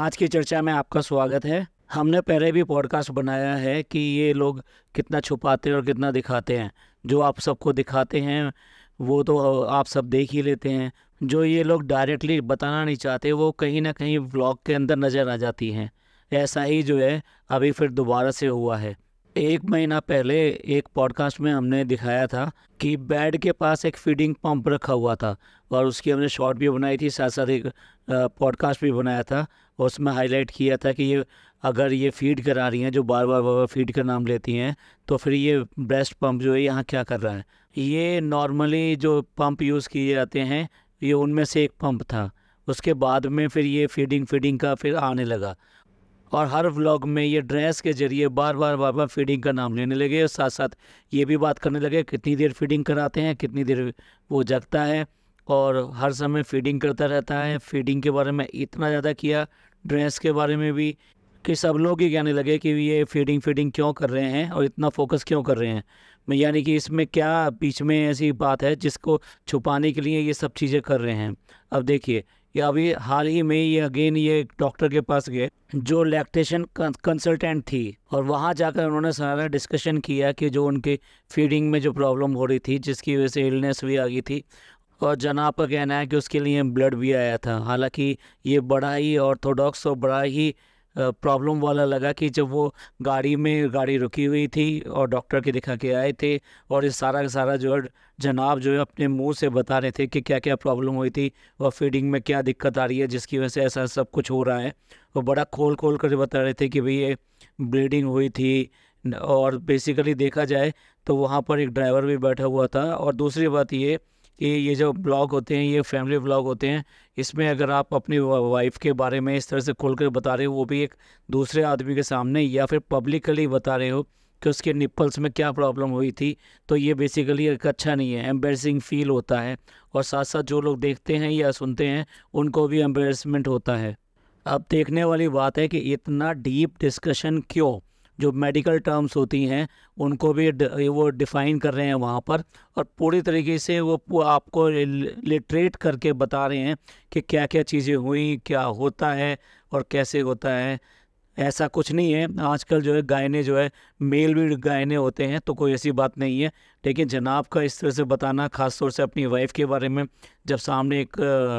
आज की चर्चा में आपका स्वागत है। हमने पहले भी पॉडकास्ट बनाया है कि ये लोग कितना छुपाते हैं और कितना दिखाते हैं। जो आप सबको दिखाते हैं वो तो आप सब देख ही लेते हैं। जो ये लोग डायरेक्टली बताना नहीं चाहते वो कहीं ना कहीं व्लॉग के अंदर नज़र आ जाती हैं। ऐसा ही जो है अभी फिर दोबारा से हुआ है। एक महीना पहले एक पॉडकास्ट में हमने दिखाया था कि बेड के पास एक फीडिंग पंप रखा हुआ था और उसकी हमने शॉर्ट भी बनाई थी, साथ साथ एक पॉडकास्ट भी बनाया था और उसमें हाईलाइट किया था कि ये अगर ये फीड करा रही हैं, जो बार बार फीड का नाम लेती हैं, तो फिर ये ब्रेस्ट पंप जो है यहाँ क्या कर रहा है। ये नॉर्मली जो पंप यूज़ किए जाते हैं ये उनमें से एक पंप था। उसके बाद में फिर ये फीडिंग का फिर आने लगा और हर व्लॉग में ये ड्रेस के जरिए बार बार फीडिंग का नाम लेने लगे और साथ साथ ये भी बात करने लगे कितनी देर फीडिंग कराते हैं, कितनी देर वो जगता है और हर समय फीडिंग करता रहता है। फीडिंग के बारे में इतना ज़्यादा किया, ड्रेस के बारे में भी, कि सब लोग ही कहने लगे कि ये फीडिंग क्यों कर रहे हैं और इतना फोकस क्यों कर रहे हैं। यानी कि इसमें क्या बीच में ऐसी बात है जिसको छुपाने के लिए ये सब चीज़ें कर रहे हैं। अब देखिए, ये अभी हाल ही में ये अगेन ये एक डॉक्टर के पास गए जो लैक्टेशन कंसल्टेंट थी और वहाँ जाकर उन्होंने सारा डिस्कशन किया कि जो उनके फीडिंग में जो प्रॉब्लम हो रही थी, जिसकी वजह से इलनेस भी आ गई थी, और जनाब का कहना है कि उसके लिए ब्लड भी आया था। हालांकि ये बड़ा ही ऑर्थोडॉक्स और बड़ा ही प्रॉब्लम वाला लगा कि जब वो गाड़ी रुकी हुई थी और डॉक्टर के दिखा के आए थे और ये सारा का सारा जो है जनाब जो है अपने मुंह से बता रहे थे कि क्या क्या प्रॉब्लम हुई थी और फीडिंग में क्या दिक्कत आ रही है जिसकी वजह से ऐसा सब कुछ हो रहा है। वो बड़ा खोल कर बता रहे थे कि भाई ये ब्लीडिंग हुई थी। और बेसिकली देखा जाए तो वहाँ पर एक ड्राइवर भी बैठा हुआ था। और दूसरी बात ये कि ये जो ब्लॉग होते हैं ये फैमिली ब्लॉग होते हैं, इसमें अगर आप अपनी वाइफ के बारे में इस तरह से खोल कर बता रहे हो, वो भी एक दूसरे आदमी के सामने, या फिर पब्लिकली बता रहे हो कि उसके निप्पल्स में क्या प्रॉब्लम हुई थी, तो ये बेसिकली एक अच्छा नहीं है, एम्बेरसिंग फील होता है। और साथ साथ जो लोग देखते हैं या सुनते हैं उनको भी एम्बेरसमेंट होता है। अब देखने वाली बात है कि इतना डीप डिस्कशन क्यों, जो मेडिकल टर्म्स होती हैं उनको भी वो डिफ़ाइन कर रहे हैं वहाँ पर, और पूरी तरीके से वो आपको लिटरेट करके बता रहे हैं कि क्या क्या चीज़ें हुई, क्या होता है और कैसे होता है। ऐसा कुछ नहीं है। आजकल जो है गायने जो है मेल भी गायने होते हैं, तो कोई ऐसी बात नहीं है। लेकिन जनाब का इस तरह से बताना, ख़ास तौर से अपनी वाइफ के बारे में, जब सामने एक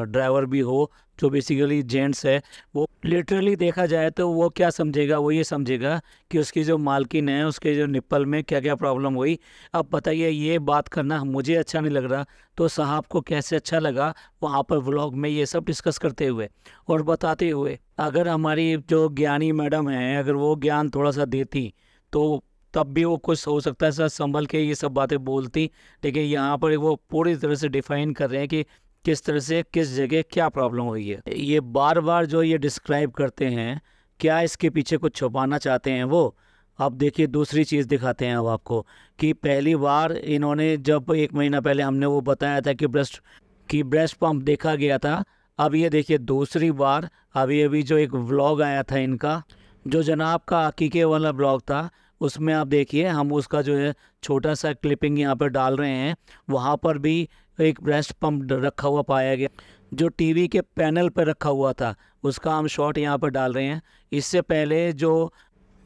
ड्राइवर भी हो जो बेसिकली जेंट्स है, वो लिटरली देखा जाए तो वो क्या समझेगा, वो ये समझेगा कि उसकी जो मालकिन है उसके जो निप्पल में क्या क्या प्रॉब्लम हुई। अब बताइए, ये बात करना मुझे अच्छा नहीं लग रहा तो साहब को कैसे अच्छा लगा वहाँ पर व्लॉग में ये सब डिस्कस करते हुए और बताते हुए। अगर हमारी जो ज्ञानी मैडम है अगर वो ज्ञान थोड़ा सा देती तो तब भी वो कुछ हो सकता है सर संभल के ये सब बातें बोलती। लेकिन यहाँ पर वो पूरी तरह से डिफाइन कर रहे हैं कि किस तरह से किस जगह क्या प्रॉब्लम हुई है। ये बार बार जो ये डिस्क्राइब करते हैं, क्या इसके पीछे कुछ छुपाना चाहते हैं वो। अब देखिए, दूसरी चीज़ दिखाते हैं अब आपको कि पहली बार इन्होंने जब एक महीना पहले हमने वो बताया था कि ब्रेस्ट पंप देखा गया था। अब ये देखिए दूसरी बार, अभी अभी जो एक व्लॉग आया था इनका, जो जनाब का अकीके वाला ब्लॉग था, उसमें आप देखिए हम उसका जो है छोटा सा क्लिपिंग यहाँ पर डाल रहे हैं। वहाँ पर भी एक ब्रेस्ट पंप रखा हुआ पाया गया जो टीवी के पैनल पर रखा हुआ था, उसका हम शॉट यहाँ पर डाल रहे हैं। इससे पहले जो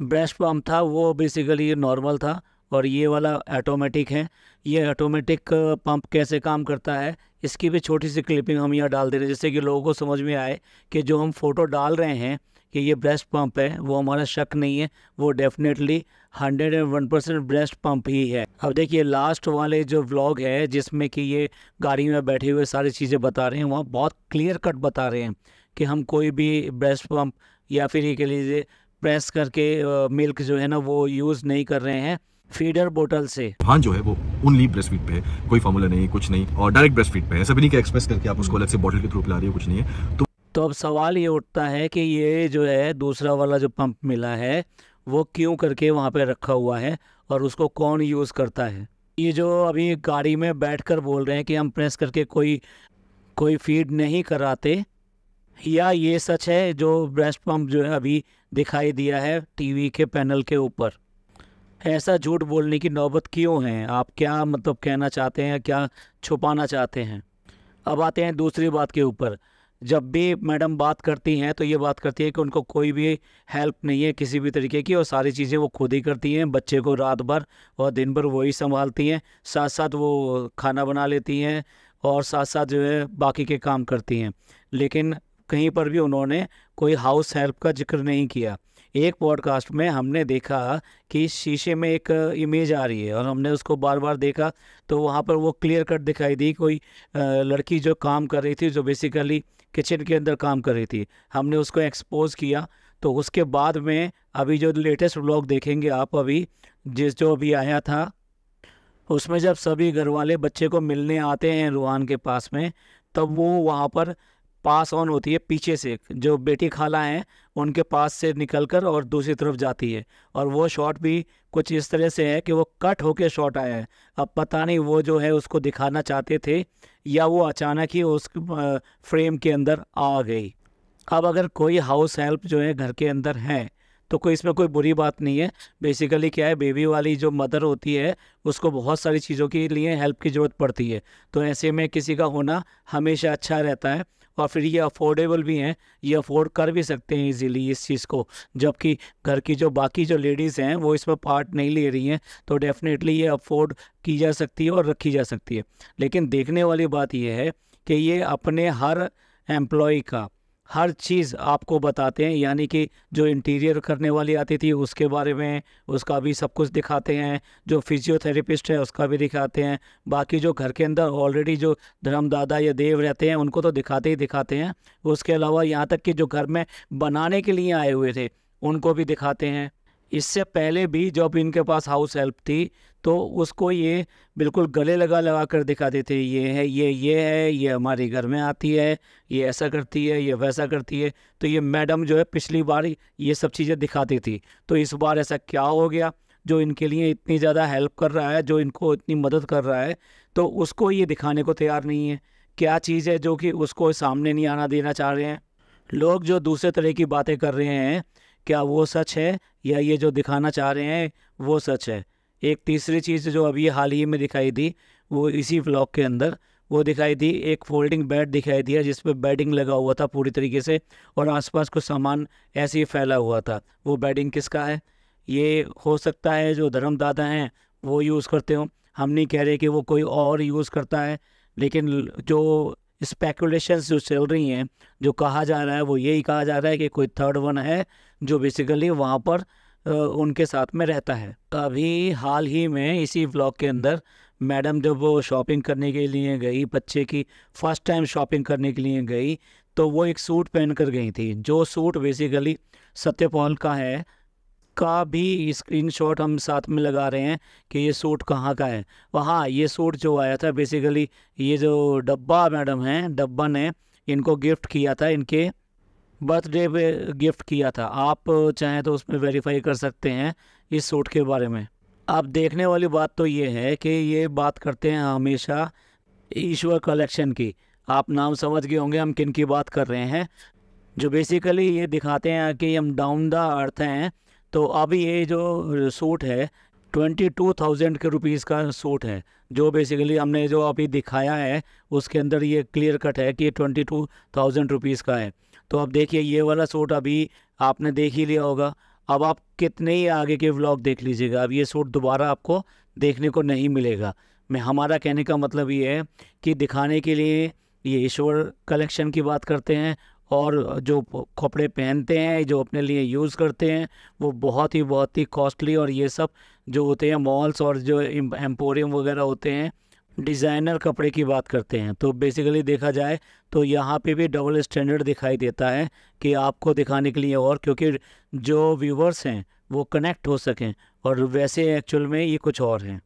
ब्रेस्ट पंप था वो बेसिकली नॉर्मल था और ये वाला ऑटोमेटिक है। ये ऑटोमेटिक पंप कैसे काम करता है इसकी भी छोटी सी क्लिपिंग हम यहाँ डाल दे रहे हैं, जिससे कि लोगों को समझ में आए कि जो हम फोटो डाल रहे हैं कि ये ब्रेस्ट पंप है वो हमारा शक नहीं है, वो डेफिनेटली 101% ब्रेस्ट पंप ही है। अब देखिए लास्ट वाले जो व्लॉग है जिसमें कि ये गाड़ी में बैठे हुए सारी चीज़ें बता रहे हैं, वहाँ बहुत क्लियर कट बता रहे हैं कि हम कोई भी ब्रेस्ट पंप या फिर ये कह लीजिए प्रेस करके मिल्क जो है ना वो यूज़ नहीं कर रहे हैं फीडर बोतल से। हाँ, जो है वो ओनली ब्रेस्ट फीड पे है, कोई फार्मूला नहीं, कुछ नहीं, और डायरेक्ट ब्रेस्ट फीड पे है। ऐसा भी नहीं कि एक्सप्रेस करके आप उसको अलग से बॉटल के थ्रू पिला रही हो, कुछ नहीं है। तो अब सवाल ये उठता है कि ये जो है दूसरा वाला जो पंप मिला है वो क्यों करके वहाँ पे रखा हुआ है और उसको कौन यूज़ करता है। ये जो अभी गाड़ी में बैठकर बोल रहे हैं कि हम प्रेस करके कोई फीड नहीं कराते, या ये सच है जो ब्रेस्ट पंप जो है अभी दिखाई दिया है टीवी के पैनल के ऊपर। ऐसा झूठ बोलने की नौबत क्यों है, आप क्या मतलब कहना चाहते हैं, क्या छुपाना चाहते हैं। अब आते हैं दूसरी बात के ऊपर जब भी मैडम बात करती हैं तो ये बात करती है कि उनको कोई भी हेल्प नहीं है किसी भी तरीके की, और सारी चीज़ें वो खुद ही करती हैं, बच्चे को रात भर और दिन भर वही संभालती हैं, साथ साथ वो खाना बना लेती हैं और साथ साथ जो है बाकी के काम करती हैं। लेकिन कहीं पर भी उन्होंने कोई हाउस हेल्प का जिक्र नहीं किया। एक पॉडकास्ट में हमने देखा कि शीशे में एक इमेज आ रही है और हमने उसको बार बार देखा, तो वहाँ पर वो क्लियर कट दिखाई दी, कोई लड़की जो काम कर रही थी, जो बेसिकली किचन के अंदर काम कर रही थी। हमने उसको एक्सपोज किया। तो उसके बाद में अभी जो लेटेस्ट व्लॉग देखेंगे आप, अभी जो अभी आया था, उसमें जब सभी घर वाले बच्चे को मिलने आते हैं रूहान के पास में, तब वो वहाँ पर पास ऑन होती है पीछे से, जो बेटी खाला हैं उनके पास से निकलकर और दूसरी तरफ जाती है। और वो शॉट भी कुछ इस तरह से है कि वो कट होके शॉट आया है। अब पता नहीं वो जो है उसको दिखाना चाहते थे या वो अचानक ही उस फ्रेम के अंदर आ गई। अब अगर कोई हाउस हेल्प जो है घर के अंदर है तो कोई इसमें कोई बुरी बात नहीं है। बेसिकली क्या है, बेबी वाली जो मदर होती है उसको बहुत सारी चीज़ों के लिए हेल्प की ज़रूरत पड़ती है, तो ऐसे में किसी का होना हमेशा अच्छा रहता है। और फिर ये अफोर्डेबल भी हैं, ये अफोर्ड कर भी सकते हैं इजीली इस चीज़ को, जबकि घर की जो बाकी जो लेडीज़ हैं वो इसमें पार्ट नहीं ले रही हैं, तो डेफिनेटली ये अफोर्ड की जा सकती है और रखी जा सकती है। लेकिन देखने वाली बात ये है कि ये अपने हर एम्प्लॉय का हर चीज़ आपको बताते हैं, यानी कि जो इंटीरियर करने वाली आती थी उसके बारे में उसका भी सब कुछ दिखाते हैं, जो फिजियोथेरेपिस्ट है उसका भी दिखाते हैं, बाकी जो घर के अंदर ऑलरेडी जो धर्मदादा या देव रहते हैं उनको तो दिखाते ही दिखाते हैं। उसके अलावा यहाँ तक कि जो घर में बनाने के लिए आए हुए थे उनको भी दिखाते हैं। इससे पहले भी जब इनके पास हाउस हेल्प थी तो उसको ये बिल्कुल गले लगा लगा कर दिखाते थे, ये है, ये हमारे घर में आती है, ये ऐसा करती है, ये वैसा करती है। तो ये मैडम जो है पिछली बार ये सब चीज़ें दिखाती थी, तो इस बार ऐसा क्या हो गया जो इनके लिए इतनी ज़्यादा हेल्प कर रहा है, जो इनको इतनी मदद कर रहा है, तो उसको ये दिखाने को तैयार नहीं है। क्या चीज़ है जो कि उसको सामने नहीं आना देना चाह रहे हैं? लोग जो दूसरे तरह की बातें कर रहे हैं, क्या वो सच है या ये जो दिखाना चाह रहे हैं वो सच है? एक तीसरी चीज़ जो अभी हाल ही में दिखाई दी वो इसी व्लॉग के अंदर वो दिखाई दी, एक फोल्डिंग बेड दिखाई दिया जिस पे बेडिंग लगा हुआ था पूरी तरीके से और आसपास कुछ सामान ऐसे ही फैला हुआ था। वो बेडिंग किसका है? ये हो सकता है जो धर्मदादा हैं वो यूज़ करते हो, हम नहीं कह रहे कि वो कोई और यूज़ करता है, लेकिन जो स्पेकुलेशंस जो चल रही हैं, जो कहा जा रहा है वो यही कहा जा रहा है कि कोई थर्ड वन है जो बेसिकली वहाँ पर उनके साथ में रहता है। अभी हाल ही में इसी व्लॉग के अंदर मैडम जब वो शॉपिंग करने के लिए गई, बच्चे की फर्स्ट टाइम शॉपिंग करने के लिए गई, तो वो एक सूट पहन कर गई थी, जो सूट बेसिकली सत्यपाल का है। का भी स्क्रीनशॉट हम साथ में लगा रहे हैं कि ये सूट कहाँ का है। वहाँ ये सूट जो आया था बेसिकली, ये जो डब्बा मैडम हैं, डब्बा ने इनको गिफ्ट किया था, इनके बर्थडे पे गिफ्ट किया था। आप चाहें तो उसमें वेरीफाई कर सकते हैं इस सूट के बारे में। अब देखने वाली बात तो ये है कि ये बात करते हैं हमेशा ईश्वर कलेक्शन की। आप नाम समझ गए होंगे हम किन की बात कर रहे हैं, जो बेसिकली ये दिखाते हैं कि हम डाउन द अर्थ हैं। तो अब ये जो सूट है 22,000 के रुपीज़ का सूट है, जो बेसिकली हमने जो अभी दिखाया है उसके अंदर ये क्लियर कट है कि ये 22,000 रुपीज़ का है। तो अब देखिए ये वाला सूट अभी आपने देख ही लिया होगा, अब आप कितने ही आगे के व्लॉग देख लीजिएगा, अब ये सूट दोबारा आपको देखने को नहीं मिलेगा। हमारा कहने का मतलब ये है कि दिखाने के लिए ये ईश्वर कलेक्शन की बात करते हैं, और जो कपड़े पहनते हैं जो अपने लिए यूज़ करते हैं वो बहुत ही कॉस्टली, और ये सब जो होते हैं मॉल्स और जो एम्पोरियम वगैरह होते हैं डिज़ाइनर कपड़े की बात करते हैं। तो बेसिकली देखा जाए तो यहाँ पे भी डबल स्टैंडर्ड दिखाई देता है कि आपको दिखाने के लिए, और क्योंकि जो व्यूवर्स हैं वो कनेक्ट हो सकें, और वैसे एक्चुअल में ये कुछ और हैं।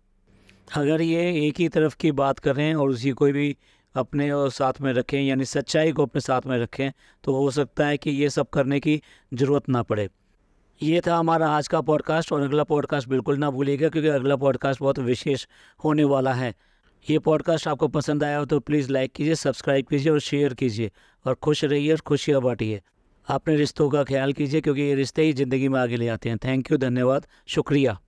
अगर ये एक ही तरफ की बात करें और उसी कोई भी अपने और साथ में रखें, यानी सच्चाई को अपने साथ में रखें, तो हो सकता है कि ये सब करने की ज़रूरत ना पड़े। ये था हमारा आज का पॉडकास्ट, और अगला पॉडकास्ट बिल्कुल ना भूलिएगा क्योंकि अगला पॉडकास्ट बहुत विशेष होने वाला है। ये पॉडकास्ट आपको पसंद आया हो तो प्लीज़ लाइक कीजिए, सब्सक्राइब कीजिए और शेयर कीजिए, और खुश रहिए और खुशियाँ बांटिए। अपने रिश्तों का ख्याल कीजिए क्योंकि ये रिश्ते ही ज़िंदगी में आगे ले आते हैं। थैंक यू, धन्यवाद, शुक्रिया।